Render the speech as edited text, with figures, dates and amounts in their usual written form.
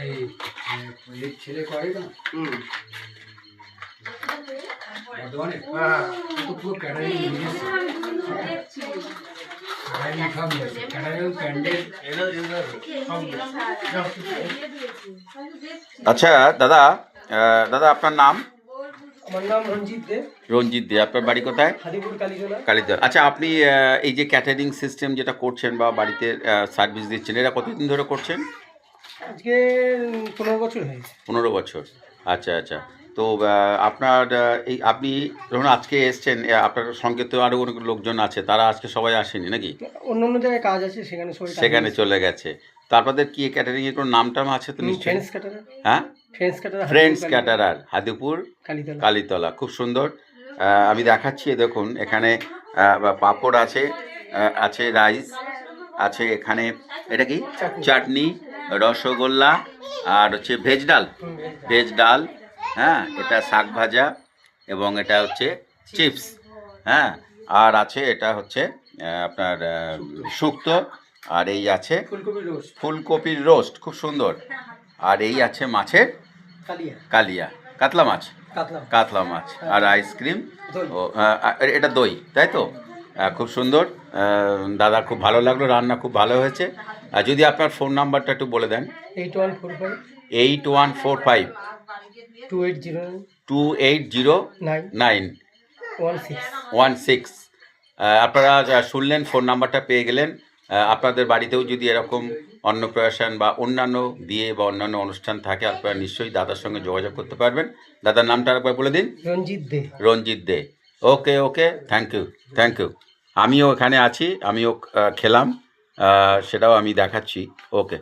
এই ছেলে করে না বর্ধমানে তো পুরো ক্যাটারিং আচ্ছা দাদা, দাদা আপনার নাম? আমার নাম রঞ্জিত দে। রঞ্জিত দে। আপনার বাড়ি কোথায়? হাদিপুর কালীতলা। কালীতলা। আচ্ছা, আপনি এই যে ক্যাটারিং সিস্টেম যেটা করছেন বা বাড়িতে সার্ভিস দিচ্ছেন, এটা কতদিন ধরে করছেন? আজকে 15 বছর হয়েছে। 15 বছর। আচ্ছা আচ্ছা। তো আপনার এই আপনি যখন আজকে এসছেন, আপনার সঙ্গে তো আরও অনেক লোকজন আছে, তারা আজকে সবাই আসেনি নাকি? অন্য অন্য জায়গায় কাজ আছে, সেখানে সবাই সেখানে চলে গেছে। তো আপনাদের কি ক্যাটারিং এর কোনো নাম টাম আছে তো নিশ্চয়ই? Friends caterer. হ্যাঁ, ফ্রেন্ডস ক্যাটারার, হাদিপুর কালীতলা। কালীতলা। খুব সুন্দর। আমি দেখাচ্ছি, দেখুন এখানে পাঁপড় আছে, আছে রাইস আছে, এখানে এটা কি চাটনি, রসগোল্লা, আর হচ্ছে ভেজ ডাল, ভেজ ডাল, হ্যাঁ, এটা শাক ভাজা, এবং এটা হচ্ছে চিপস, হ্যাঁ, আর আছে এটা হচ্ছে আপনার শুক্তো, আর এই আছে ফুলকপি রোস্ট। ফুলকপির রোস্ট, খুব সুন্দর। আর এই আছে মাছের কালিয়া। কালিয়া, কাতলা মাছ, কাতলা। কাতলা মাছ, আর আইসক্রিম, দই। ও এটা দই, তাই তো? খুব সুন্দর। দাদা, খুব ভালো লাগলো, রান্না খুব ভালো হয়েছে। আর যদি আপনার ফোন নাম্বারটা একটু বলে দেন। 8145 8145 2809 2809 16। 16। আপনারা যা শুনলেন, ফোন নাম্বারটা পেয়ে গেলেন। আপনাদের বাড়িতেও যদি এরকম অন্নপ্রাশন বা অন্যান্য বিয়ে বা অন্যান্য অনুষ্ঠান থাকে, আপনারা নিশ্চয়ই দাদার সঙ্গে যোগাযোগ করতে পারবেন। দাদার নামটা আরেকবার বলে দিন। রঞ্জিত দে। রঞ্জিত দে। ওকে ওকে, থ্যাংক ইউ, থ্যাংক ইউ। আমিও এখানে আছি, আমিও খেলাম, সেটাও আমি দেখাচ্ছি। ওকে।